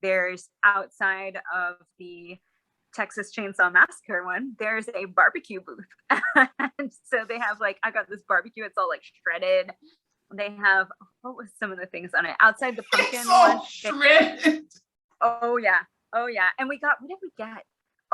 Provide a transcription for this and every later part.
there's outside of the Texas Chainsaw Massacre one, there's a barbecue booth. And so they have like, I got this barbecue, it's all like shredded. They have, what was some of the things on it? Outside the pumpkin it's all one. shredded. Oh yeah. And we got, what did we get?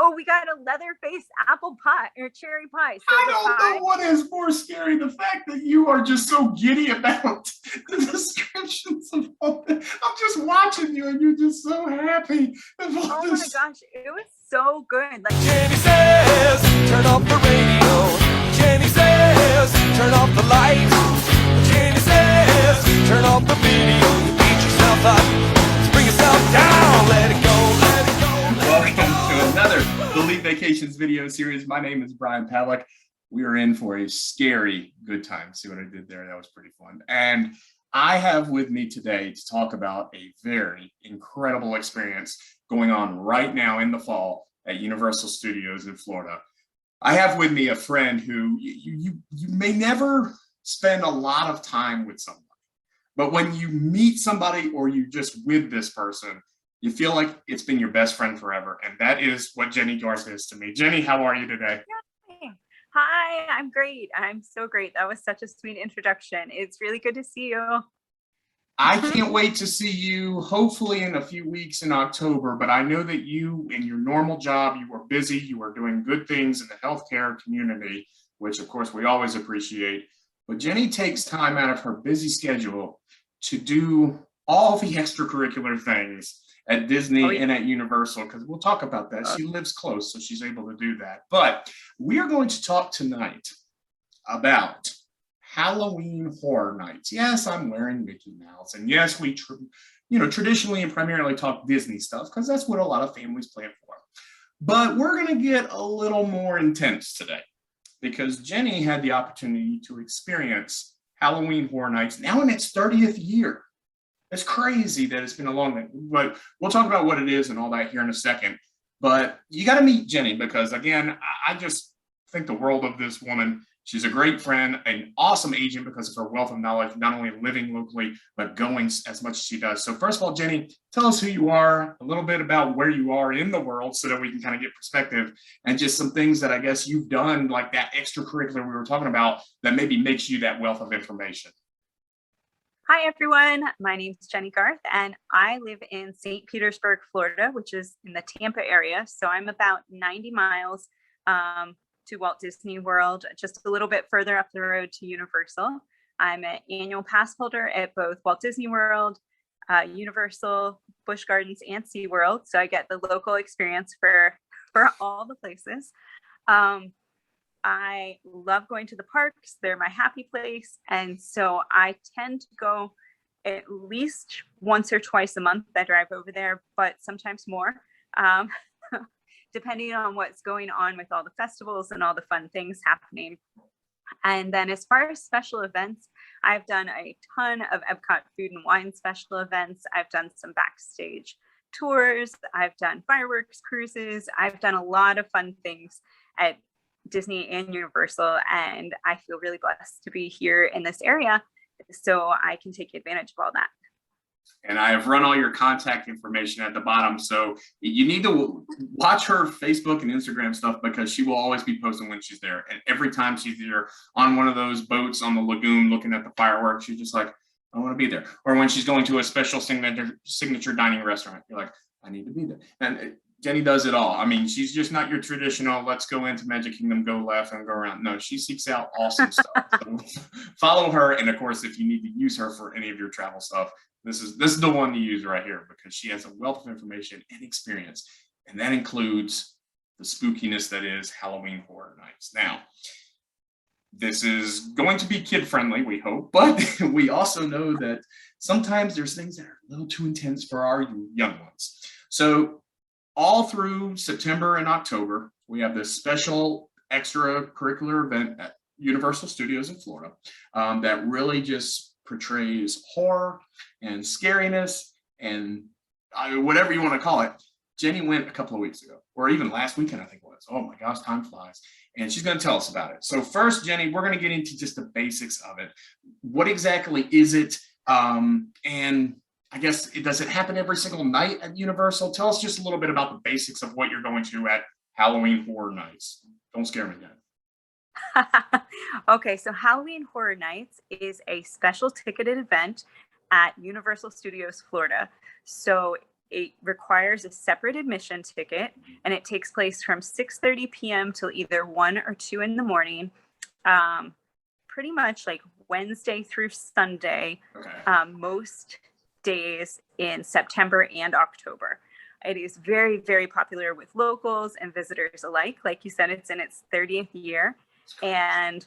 Oh, we got a Leatherface apple pie or cherry pie. So I don't know what is more scary, the fact that you are just so giddy about the descriptions of all that. I'm just watching you and you're just so happy. Oh my gosh, it was so good. Like Jenny says, turn off the radio. Jenny says, turn off the lights. Jenny says, turn off the video. You beat yourself up, bring yourself down, let it go, let it go. Welcome to another Believe Vacations video series. My name is Brian Pavlick. We are in for a scary good time. See what I did there? That was pretty fun. And I have with me today to talk about a very incredible experience going on right now in the fall at Universal Studios in Florida. I have with me a friend who you may never spend a lot of time with somebody, but when you meet somebody or you just with this person, you feel like it's been your best friend forever. And that is what Jenny Garthe is to me. Jenny, how are you today? Hi, I'm great. I'm so great. That was such a sweet introduction. It's really good to see you. I can't wait to see you hopefully in a few weeks in October, but I know that you in your normal job, you are busy, you are doing good things in the healthcare community, which of course we always appreciate. But Jenny takes time out of her busy schedule to do all the extracurricular things at Disney and at Universal, because we'll talk about that. She lives close, so she's able to do that. But we are going to talk tonight about Halloween Horror Nights. Yes, I'm wearing Mickey Mouse, and yes, we traditionally and primarily talk Disney stuff because that's what a lot of families plan for. But we're going to get a little more intense today because Jenny had the opportunity to experience Halloween Horror Nights now in its 30th year. It's crazy that it's been a long time, but we'll talk about what it is and all that here in a second. But you got to meet Jenny because, again, I just think the world of this woman. She's a great friend, an awesome agent because of her wealth of knowledge, not only living locally, but going as much as she does. So first of all, Jenny, tell us who you are, a little bit about where you are in the world so that we can kind of get perspective and just some things that I guess you've done, like that extracurricular we were talking about, that maybe makes you that wealth of information. Hi, everyone. My name is Jenny Garthe, and I live in St. Petersburg, Florida, which is in the Tampa area. So I'm about 90 miles to Walt Disney World, just a little bit further up the road to Universal. I'm an annual pass holder at both Walt Disney World, Universal, Busch Gardens, and SeaWorld. So I get the local experience for all the places. I love going to the parks. They're my happy place. And so I tend to go at least once or twice a month. I drive over there, but sometimes more. Depending on what's going on with all the festivals and all the fun things happening. And then as far as special events, I've done a ton of Epcot food and wine special events. I've done some backstage tours. I've done fireworks cruises. I've done a lot of fun things at Disney and Universal. And I feel really blessed to be here in this area so I can take advantage of all that. And I have run all your contact information at the bottom. So you need to watch her Facebook and Instagram stuff because she will always be posting when she's there. And every time she's there on one of those boats on the lagoon looking at the fireworks, she's just like, I want to be there. Or when she's going to a special signature dining restaurant, you're like, I need to be there. And Jenny does it all. I mean, she's just not your traditional, let's go into Magic Kingdom, go left and go around. No, she seeks out awesome stuff. So follow her. And of course, if you need to use her for any of your travel stuff, this is the one to use right here because she has a wealth of information and experience. And that includes the spookiness that is Halloween Horror Nights. Now, this is going to be kid-friendly, we hope, but we also know that sometimes there's things that are a little too intense for our young ones. So all through September and October, we have this special extracurricular event at Universal Studios in Florida that really just portrays horror and scariness and whatever you want to call it. Jenny went a couple of weeks ago, or even last weekend, I think it was. Oh my gosh, time flies. And she's going to tell us about it. So first, Jenny, we're going to get into just the basics of it. What exactly is it? And I guess, does it happen every single night at Universal? Tell us just a little bit about the basics of what you're going to at Halloween Horror Nights. Don't scare me yet. Okay, so Halloween Horror Nights is a special ticketed event at Universal Studios Florida. So it requires a separate admission ticket, and it takes place from 6:30 p.m. till either 1 or 2 in the morning, pretty much like Wednesday through Sunday, Okay. most days in September and October. It is very, very popular with locals and visitors alike. Like you said, it's in its 30th year, and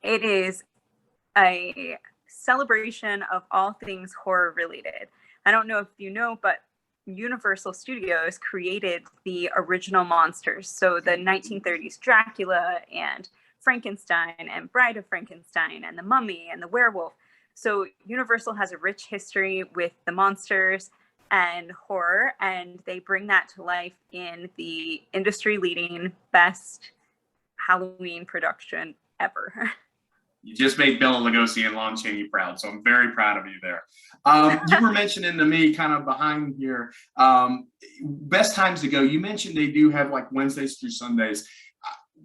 it is a celebration of all things horror related. I don't know if you know, but Universal Studios created the original monsters. So the 1930s Dracula and Frankenstein and Bride of Frankenstein and the Mummy and the Werewolf. So Universal has a rich history with the monsters and horror, and they bring that to life in the industry leading best Halloween production ever. You just made Bela Lugosi and Lon Chaney proud, so I'm very proud of you there. You were mentioning to me kind of behind here, best times to go. You mentioned they do have like Wednesdays through Sundays.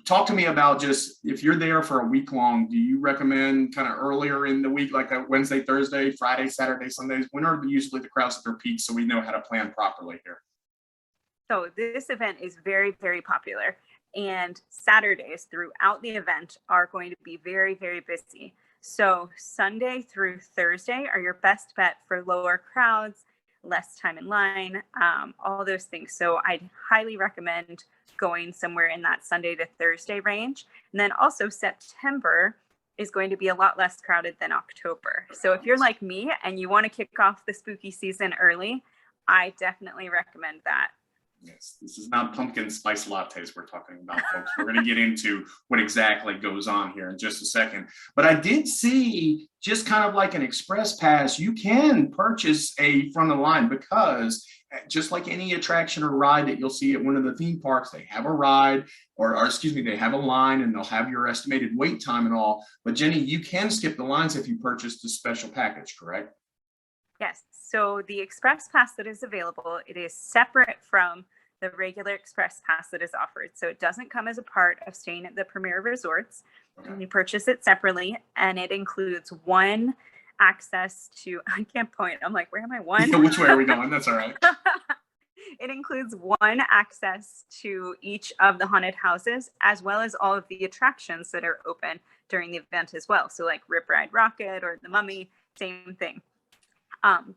Talk to me about just, if you're there for a week long, do you recommend kind of earlier in the week, like a Wednesday, Thursday, Friday, Saturday, Sundays? When are usually the crowds at their peak so we know how to plan properly here? So this event is very, very popular. And Saturdays throughout the event are going to be very, very busy. So Sunday through Thursday are your best bet for lower crowds, less time in line, all those things. So I'd highly recommend going somewhere in that Sunday to Thursday range. And then also September is going to be a lot less crowded than October. So if you're like me and you want to kick off the spooky season early, I definitely recommend that. Yes, this is not pumpkin spice lattes we're talking about, folks. We're going to get into what exactly goes on here in just a second. But I did see, just kind of like an express pass, you can purchase a front of the line, because just like any attraction or ride that you'll see at one of the theme parks, they have a ride, or excuse me, they have a line, and they'll have your estimated wait time and all. But Jenny, you can skip the lines if you purchase the special package, correct? Yes. So the express pass that is available, it is separate from the regular express pass that is offered. So it doesn't come as a part of staying at the Premier Resorts. Okay. You purchase it separately, and it includes one access to, I can't point. I'm like, where am I? One? Yeah, which way are we going? That's all right. It includes one access to each of the haunted houses, as well as all of the attractions that are open during the event as well. So like Rip Ride Rocket or the Mummy, same thing.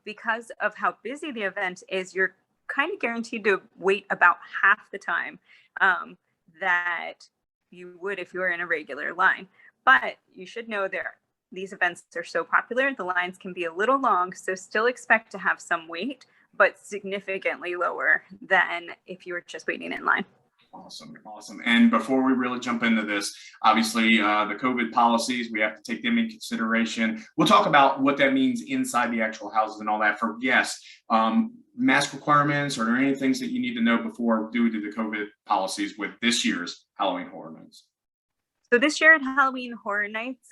Because of how busy the event is, you're kind of guaranteed to wait about half the time that you would if you were in a regular line. But you should know these events are so popular, the lines can be a little long, so still expect to have some wait, but significantly lower than if you were just waiting in line. Awesome, awesome. And before we really jump into this, obviously the COVID policies, we have to take them in consideration. We'll talk about what that means inside the actual houses and all that for guests. Mask requirements, or any things that you need to know before due to the COVID policies with this year's Halloween Horror Nights? So this year at Halloween Horror Nights,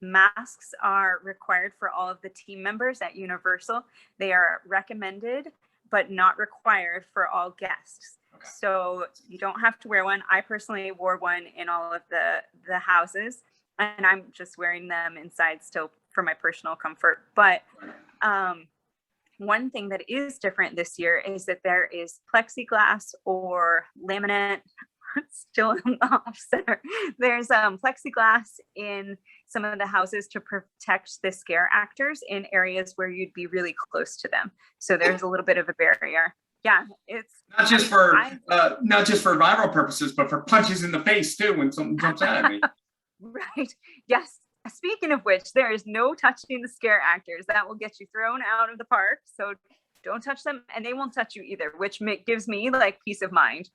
masks are required for all of the team members at Universal. They are recommended, but not required for all guests. Okay. So you don't have to wear one. I personally wore one in all of the houses, and I'm just wearing them inside still for my personal comfort. But one thing that is different this year is that there is plexiglass or laminate. Still in the off center. There's plexiglass in some of the houses to protect the scare actors in areas where you'd be really close to them. So there's a little bit of a barrier. Yeah, it's not just for viral purposes, but for punches in the face too when something jumps out at me. Right. Yes. Speaking of which, there is no touching the scare actors. That will get you thrown out of the park. So don't touch them, and they won't touch you either, which gives me like peace of mind.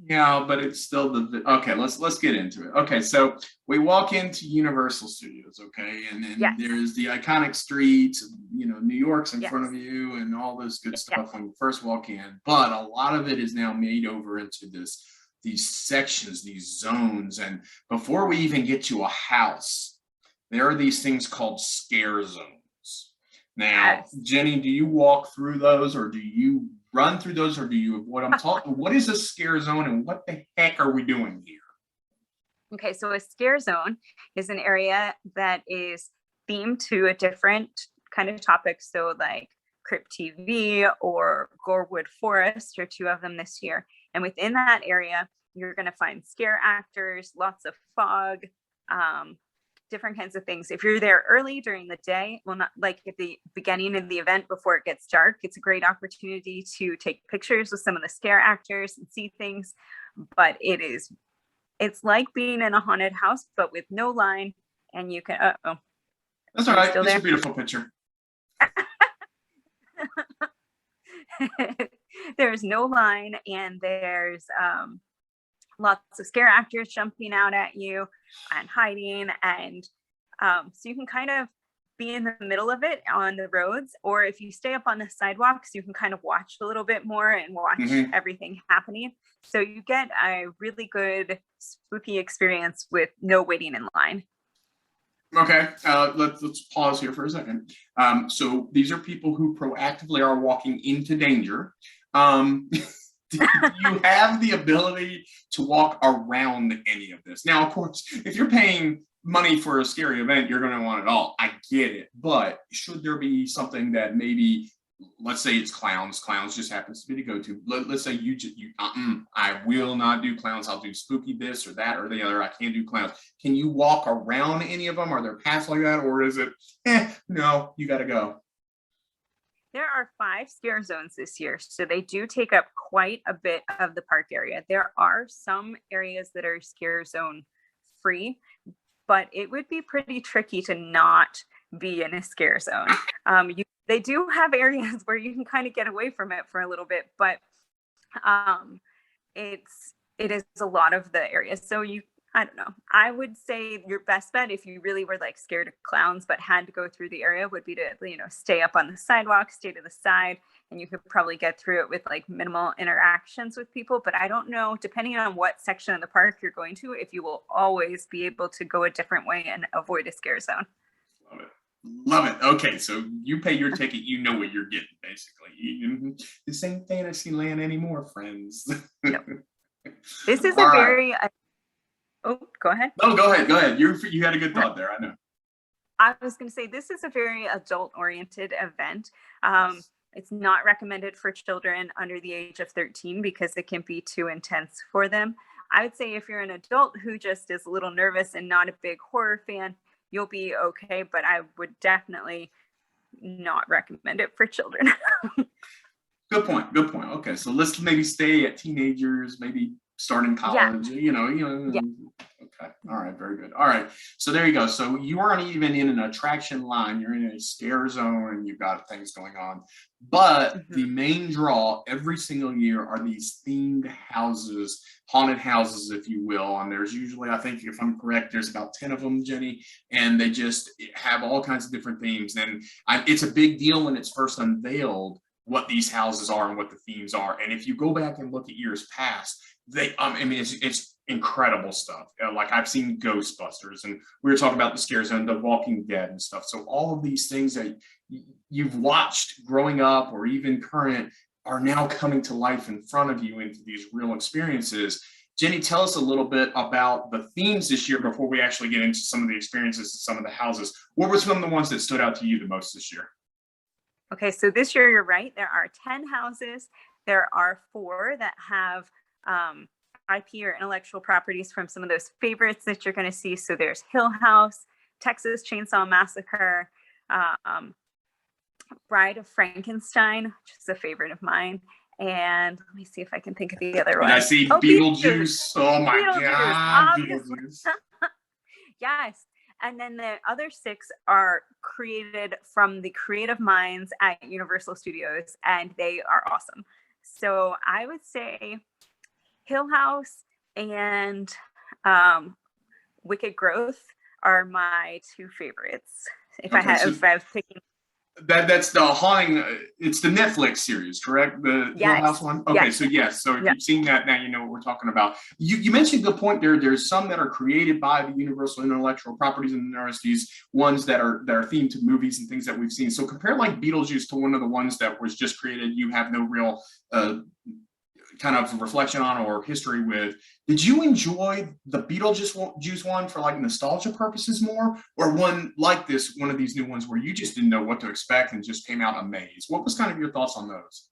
Yeah, but it's still okay. Let's get into it. Okay, so we walk into Universal Studios, okay, and then there's the iconic streets, New York's in front of you, and all this good stuff when you first walk in. But a lot of it is now made over into these sections, these zones, and before we even get to a house, there are these things called scare zones. Now, Yes. Jenny, do you walk through those, or do you run through those, or do you avoid them? What is a scare zone, and what the heck are we doing here? Okay, so a scare zone is an area that is themed to a different kind of topic. So like Crypt TV or Gorewood Forest are two of them this year. And within that area, you're going to find scare actors, lots of fog, different kinds of things. If you're there early during the day, well, not like at the beginning of the event before it gets dark, it's a great opportunity to take pictures with some of the scare actors and see things. But it's like being in a haunted house, but with no line, and you can. That's all right. Still It's there? a beautiful picture. There's no line, and there's lots of scare actors jumping out at you and hiding, and so you can kind of be in the middle of it on the roads, or if you stay up on the sidewalks, you can kind of watch a little bit more and watch everything happening. So you get a really good spooky experience with no waiting in line. Okay, let's pause here for a second. So these are people who proactively are walking into danger. Do you have the ability to walk around any of this? Now, of course, if you're paying money for a scary event, you're going to want it all. I get it. But should there be something that maybe, let's say it's clowns. Clowns just happens to be the go-to. Let's say I will not do clowns. I'll do spooky this or that or the other. I can't do clowns. Can you walk around any of them? Are there paths like that? Or is it, no, you got to go? There are 5 scare zones this year, so they do take up quite a bit of the park area. There are some areas that are scare zone free, but it would be pretty tricky to not be in a scare zone. They do have areas where you can kind of get away from it for a little bit, but it is a lot of the areas. So I don't know. I would say your best bet, if you really were like scared of clowns but had to go through the area, would be to, stay up on the sidewalk, stay to the side, and you could probably get through it with like minimal interactions with people. But I don't know, depending on what section of the park you're going to, if you will always be able to go a different way and avoid a scare zone. Love it. Love it. Okay, so you pay your ticket, you know what you're getting, basically. This ain't Fantasyland anymore, friends. Nope. This is All a right. very oh, go ahead. No, go ahead. You had a good thought there, I know. I was going to say, this is a very adult-oriented event. It's not recommended for children under the age of 13 because it can be too intense for them. I would say if you're an adult who just is a little nervous and not a big horror fan, you'll be okay, but I would definitely not recommend it for children. Good point. Okay, so let's maybe stay at teenagers, maybe start in college, Yeah. Okay, all right, very good. All right, so there you go. So you aren't even in an attraction line, you're in a scare zone and you've got things going on. But the main draw every single year are these themed houses, haunted houses, if you will. And there's usually, I think if I'm correct, there's about 10 of them, Jenny, and they just have all kinds of different themes. And it's a big deal when it's first unveiled what these houses are and what the themes are. And if you go back and look at years past, it's incredible stuff. Like I've seen Ghostbusters, and we were talking about the scare zone, The Walking Dead and stuff. So all of these things that you've watched growing up or even current are now coming to life in front of you into these real experiences. Jenny, tell us a little bit about the themes this year before we actually get into some of the experiences and some of the houses. What were some of the ones that stood out to you the most this year? Okay, so this year, you're right. There are 10 houses. There are 4 that have IP or intellectual properties from some of those favorites that you're going to see. So there's Hill House, Texas Chainsaw Massacre, Bride of Frankenstein, which is a favorite of mine. And let me see if I can think of the other one. I see Beetlejuice. Oh my God, Beetlejuice. Yes. And then the other 6 are created from the creative minds at Universal Studios, and they are awesome. So I would say Hill House and Wicked Growth are my 2 favorites. If I was picking. That's the haunting. It's the Netflix series, correct? The Hill Yes. House one. Okay, Yes. so yes. So if Yeah. you've seen that, now you know what we're talking about. You mentioned the point there. There's some that are created by the Universal Intellectual Properties, and there's these ones that are themed to movies and things that we've seen. So compare like Beetlejuice to one of the ones that was just created. You have no real kind of reflection on or history with. Did you enjoy the Beetlejuice one for like nostalgia purposes more, or one like this, one of these new ones where you just didn't know what to expect and just came out amazed? What was kind of your thoughts on those?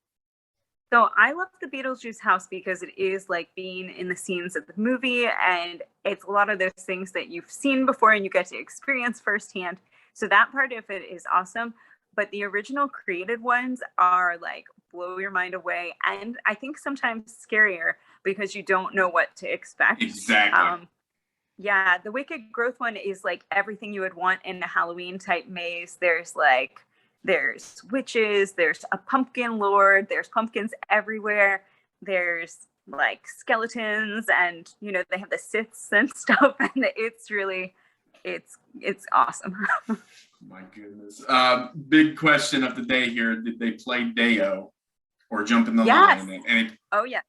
So I love the Beetlejuice house because it is like being in the scenes of the movie, and it's a lot of those things that you've seen before and you get to experience firsthand. So that part of it is awesome. But the original created ones are like blow your mind away, and I think sometimes scarier because you don't know what to expect. Exactly. Yeah, the Wicked Growth one is like everything you would want in a Halloween type maze. There's witches, there's a pumpkin lord, there's pumpkins everywhere, there's like skeletons, and they have the Siths and stuff, and it's awesome. My goodness. Big question of the day here. Did they play Deo or jump in the Yes. line? And Oh yeah.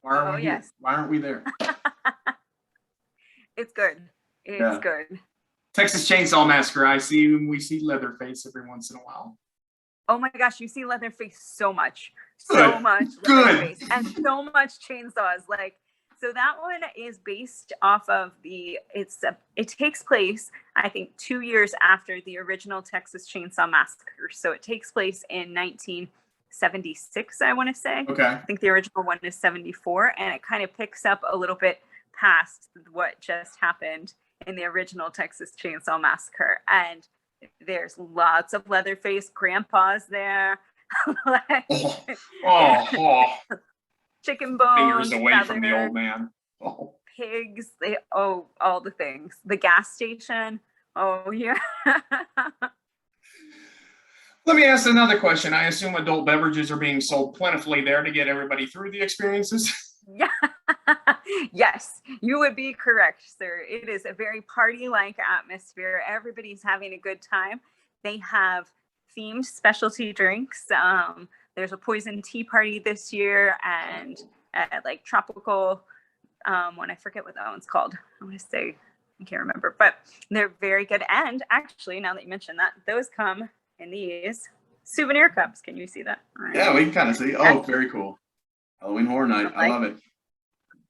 why aren't we here? Yes. Why aren't we there? It's good. It's good. Texas Chainsaw Massacre. We see Leatherface every once in a while. Oh my gosh, you see Leatherface so much. Good. So much Leatherface and so much chainsaws. Like, so that one is based off of it takes place, I think, 2 years after the original Texas Chainsaw Massacre. So it takes place in 1976, I want to say. Okay. I think the original one is 74, and it kind of picks up a little bit past what just happened in the original Texas Chainsaw Massacre. And there's lots of Leatherface. Grandpa's there. Like, chicken bones, fingers away from the old man. Pigs, all the things. The gas station. Oh yeah. Let me ask another question. I assume adult beverages are being sold plentifully there to get everybody through the experiences. Yeah. Yes, you would be correct, sir. It is a very party-like atmosphere. Everybody's having a good time. They have themed specialty drinks. There's a poison tea party this year, and like tropical one. I forget what that one's called. I want to say, I can't remember, but they're very good. And actually, now that you mentioned that, those come in these souvenir cups. Can you see that? Right. Yeah, we can kind of see. Oh, very cool. Halloween Horror Night. I love it.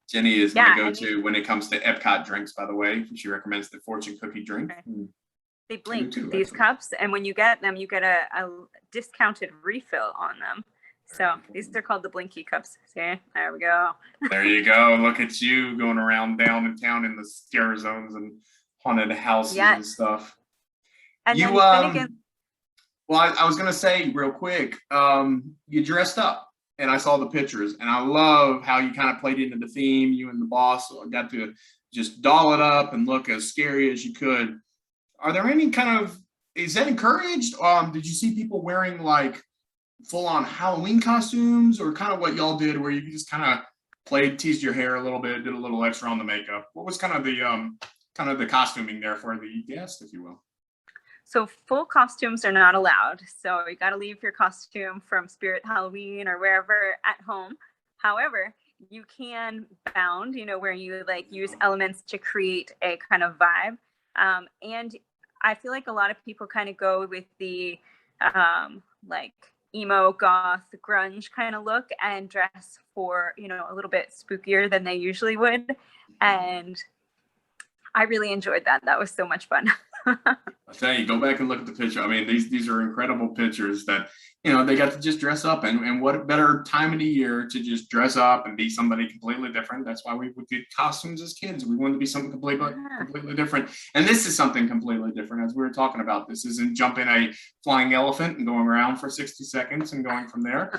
Jenny is my go-to when it comes to Epcot drinks, by the way. She recommends the fortune cookie drink. Okay. They blink these cups, and when you get them, you get a discounted refill on them. So these are called the Blinky cups. See, there we go. There you go. Look at you going around down in town in the scare zones and haunted houses and stuff. And you, then well, I was going to say real quick, you dressed up. And I saw the pictures, and I love how you kind of played into the theme. You and the boss got to just doll it up and look as scary as you could. Are there any is that encouraged? Did you see people wearing like full-on Halloween costumes, or kind of what y'all did where you just kind of teased your hair a little bit, did a little extra on the makeup? What was kind of the costuming there for the guest, if you will? So full costumes are not allowed. So you got to leave your costume from Spirit Halloween or wherever at home. However, you can bound, where you like use elements to create a kind of vibe. And I feel like a lot of people kind of go with the like emo, goth, grunge kind of look and dress for, a little bit spookier than they usually would. And I really enjoyed that. That was so much fun. I tell you, go back and look at the picture. I mean, these are incredible pictures that, they got to just dress up, and what better time of the year to just dress up and be somebody completely different. That's why we would get costumes as kids. We wanted to be something completely different. And this is something completely different. As we were talking about, this isn't jumping a flying elephant and going around for 60 seconds and going from there.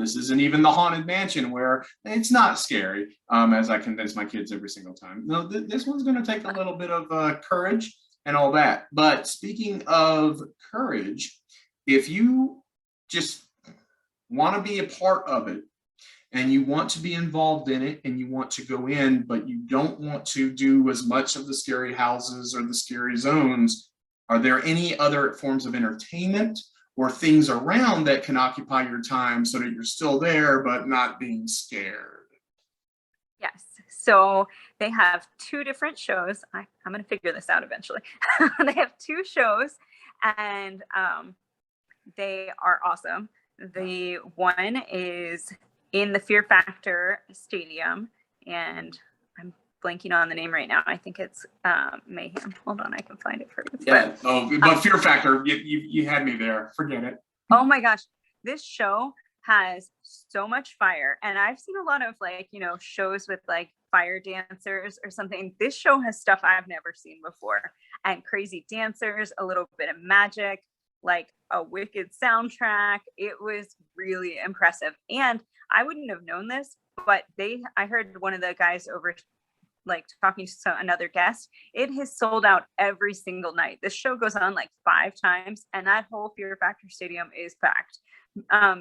This isn't even the Haunted Mansion, where it's not scary, as I convince my kids every single time. No, this one's going to take a little bit of courage and all that. But speaking of courage, if you just want to be a part of it and you want to be involved in it and you want to go in, but you don't want to do as much of the scary houses or the scary zones, are there any other forms of entertainment or things around that can occupy your time so that you're still there, but not being scared. Yes. So they have two different shows. I'm going to figure this out eventually. They have two shows, and they are awesome. The one is in the Fear Factor Stadium, and I'm blanking on the name right now. I think it's Mayhem. Hold on, I can find it for you. Yeah. But Fear Factor, you had me there. Forget it. Oh my gosh, this show has so much fire, and I've seen a lot of shows with like fire dancers or something. This show has stuff I've never seen before, and crazy dancers, a little bit of magic, like a wicked soundtrack. It was really impressive, and I wouldn't have known this, but I heard one of the guys over like talking to another guest, it has sold out every single night. This show goes on like 5 times, and that whole Fear Factor Stadium is packed.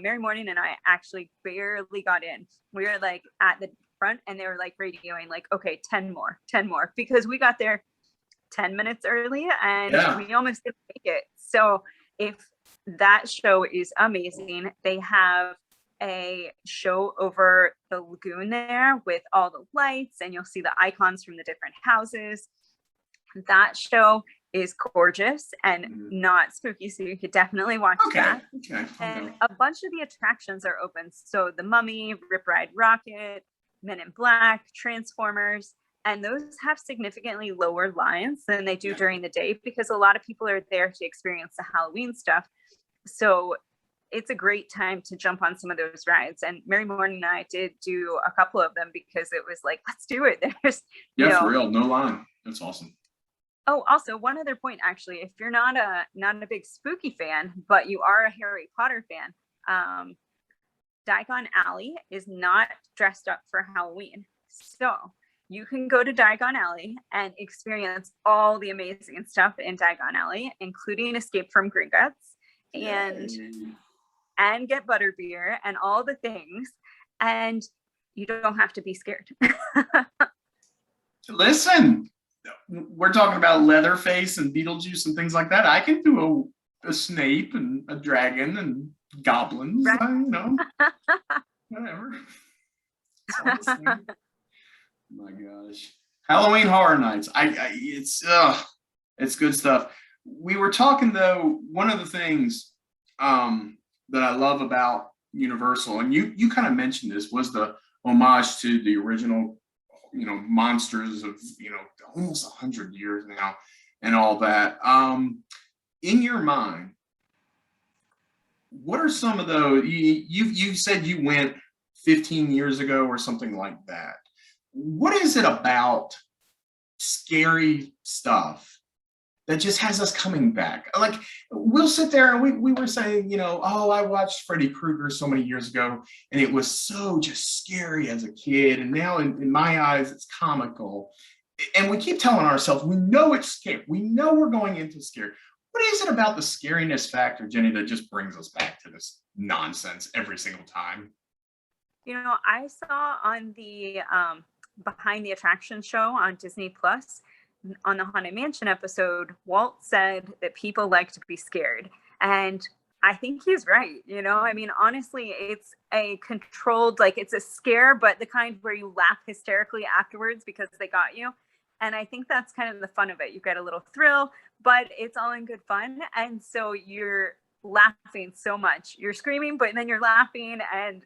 Mary Morning and I actually barely got in. We were like at the front, and they were like radioing like, okay, 10 more, because we got there 10 minutes early, and we almost didn't make it. So if that show is amazing. They have a show over the lagoon there with all the lights, and you'll see the icons from the different houses. That show is gorgeous and not spooky, so you could definitely watch that. And a bunch of the attractions are open. So the Mummy, Rip Ride Rocket, Men in Black, Transformers, and those have significantly lower lines than they do during the day, because a lot of people are there to experience the Halloween stuff. So it's a great time to jump on some of those rides. And Mary Morning and I did do a couple of them because it was like, let's do it. There's for real, no line. That's awesome. Oh, also one other point, actually, if you're not a big spooky fan, but you are a Harry Potter fan, Diagon Alley is not dressed up for Halloween. So you can go to Diagon Alley and experience all the amazing stuff in Diagon Alley, including Escape from Gringotts and get butterbeer and all the things. And you don't have to be scared. Listen, we're talking about Leatherface and Beetlejuice and things like that. I can do a Snape and a dragon and goblins, right. Whatever. My gosh, Halloween Horror Nights. It's good stuff. We were talking though. One of the things that I love about Universal, and you kind of mentioned this, was the homage to the original, monsters of almost 100 years now, and all that. In your mind, what are some of those? You said you went 15 years ago or something like that. What is it about scary stuff that just has us coming back? Like, we'll sit there and we were saying, I watched Freddy Krueger so many years ago, and it was so just scary as a kid. And now in my eyes, it's comical. And we keep telling ourselves, we know it's scary. We know we're going into scary. What is it about the scariness factor, Jenny, that just brings us back to this nonsense every single time? I saw on the Behind the Attraction show on Disney Plus, on the Haunted Mansion episode, Walt said that people like to be scared. And I think he's right. Honestly, it's a controlled, it's a scare, but the kind where you laugh hysterically afterwards because they got you. And I think that's kind of the fun of it. You get a little thrill, but it's all in good fun. And so you're laughing so much. You're screaming, but then you're laughing, and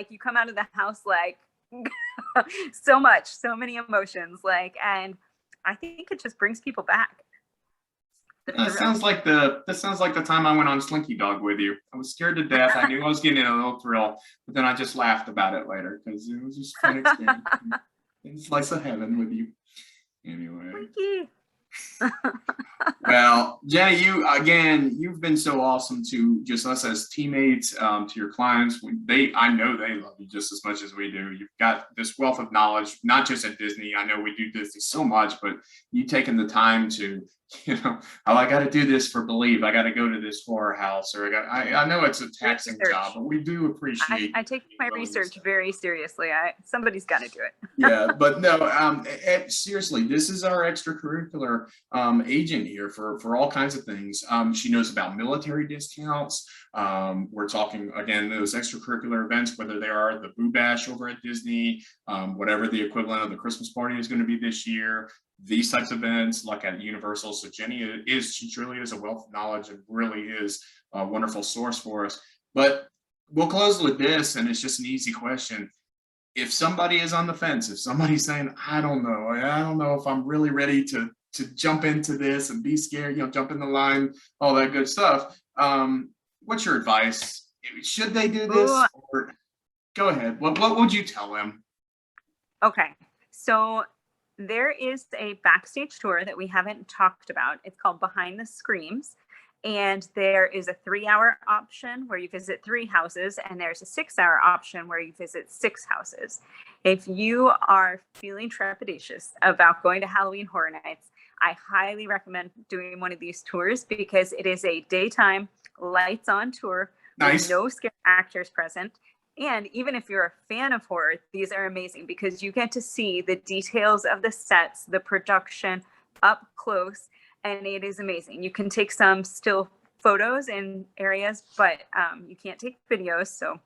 you come out of the house so many emotions, and I think it just brings people back. That sounds like the time I went on Slinky Dog with you. I was scared to death. I knew I was getting a little thrill, but then I just laughed about it later because it was just a fun experience. And slice of heaven with you. Anyway. Slinky. Well, Jenny, you've been so awesome to just us as teammates, to your clients. I know they love you just as much as we do. You've got this wealth of knowledge, not just at Disney. I know we do Disney so much, but you taking the time to Oh, I got to do this for Believe. I got to go to this horror house, or I know it's a taxing job, but we do appreciate. I take my research very seriously. Somebody's got to do it. Yeah, but no, seriously, this is our extracurricular agent here for all kinds of things. She knows about military discounts. We're talking again those extracurricular events, whether they are the Boo Bash over at Disney, whatever the equivalent of the Christmas party is going to be this year. These types of events, like at Universal. So Jenny she truly is a wealth of knowledge and really is a wonderful source for us. But we'll close with this, and it's just an easy question. If somebody is on the fence, if somebody's saying, I don't know if I'm really ready to jump into this and be scared, jump in the line, all that good stuff. What's your advice? Should they do this? Or go ahead. What would you tell them? Okay, so there is a backstage tour that we haven't talked about. It's called Behind the Screams. And there is a 3-hour option where you visit 3 houses, and there's a 6-hour option where you visit 6 houses. If you are feeling trepidatious about going to Halloween Horror Nights, I highly recommend doing one of these tours because it is a daytime lights on tour. Nice. With no scare actors present. And even if you're a fan of horror, these are amazing because you get to see the details of the sets, the production up close, and it is amazing. You can take some still photos in areas, but you can't take videos. So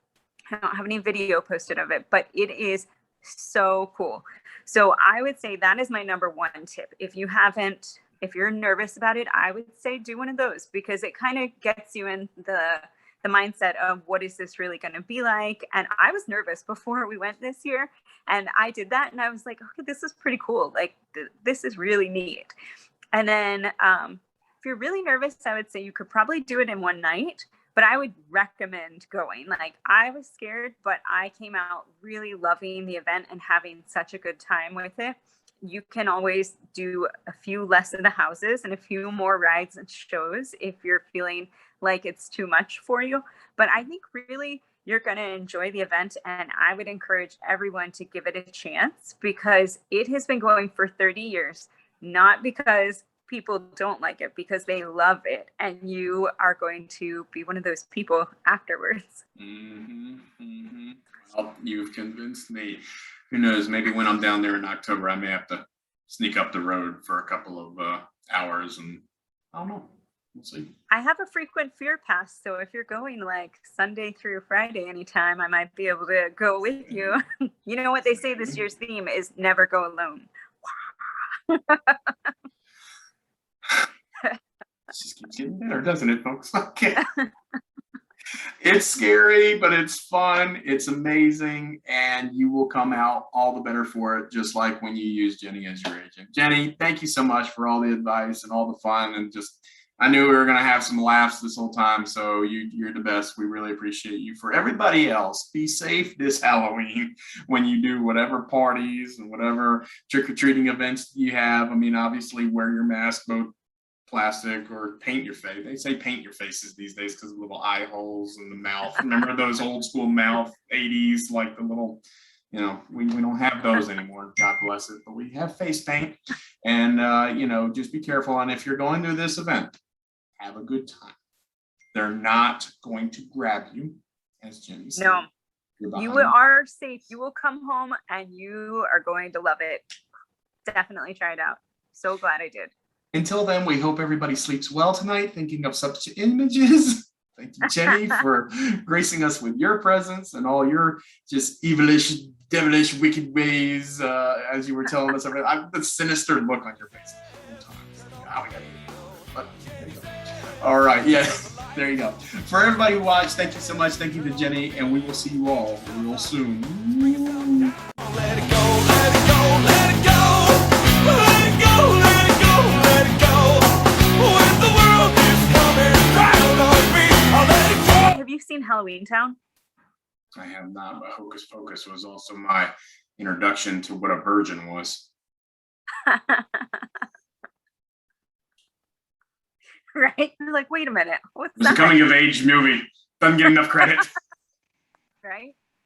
I don't have any video posted of it, but it is so cool. So I would say that is my number one tip. If you're nervous about it, I would say do one of those because it kind of gets you in the mindset of what is this really going to be like. And I was nervous before we went this year, and I did that, and I was like, okay, this is pretty cool. Like this is really neat. And then if you're really nervous, I would say you could probably do it in one night, but I would recommend going. Like I was scared, but I came out really loving the event and having such a good time with it. You can always do a few less of the houses and a few more rides and shows if you're feeling like it's too much for you. But I think really you're going to enjoy the event, and I would encourage everyone to give it a chance because it has been going for 30 years, not because people don't like it, because they love it, and you are going to be one of those people afterwards. Well, you've convinced me. Who knows, maybe when I'm down there in October, I may have to sneak up the road for a couple of hours, and I don't know. We'll see. I have a frequent fear pass, so if you're going like Sunday through Friday anytime, I might be able to go with you. You know what they say this year's theme is never go alone. It just keeps getting better, doesn't it, folks? Okay. It's scary, but it's fun. It's amazing, and you will come out all the better for it, just like when you use Jenny as your agent. Jenny, thank you so much for all the advice and all the fun, and just I knew we were going to have some laughs this whole time, so you're the best. We really appreciate you. For everybody else, be safe this Halloween when you do whatever parties and whatever trick-or-treating events you have. I mean, obviously, wear your mask, both plastic or paint your face. They say paint your faces these days because of little eye holes in the mouth. Remember those old school mouth 80s, like the little, we don't have those anymore, God bless it, but we have face paint. And, just be careful. And if you're going to this event, have a good time. They're not going to grab you, as Jenny said. No, you are safe. You will come home and you are going to love it. Definitely try it out. So glad I did. Until then, we hope everybody sleeps well tonight, thinking of such images. Thank you, Jenny, for gracing us with your presence and all your just evilish, devilish, wicked ways, as you were telling us. The sinister look on your face the whole time. But there you go. All right, yeah, there you go. For everybody who watched, thank you so much. Thank you to Jenny, and we will see you all real soon. Let it go, let it go, let it go. Let it go, let it go, let it go. When the world is coming down on me, I'll let it go. Have you seen Halloween Town? I have not, but Hocus Pocus was also my introduction to what a virgin was. Right? You're like, wait a minute. What's It was a coming of age movie. Doesn't get enough credit.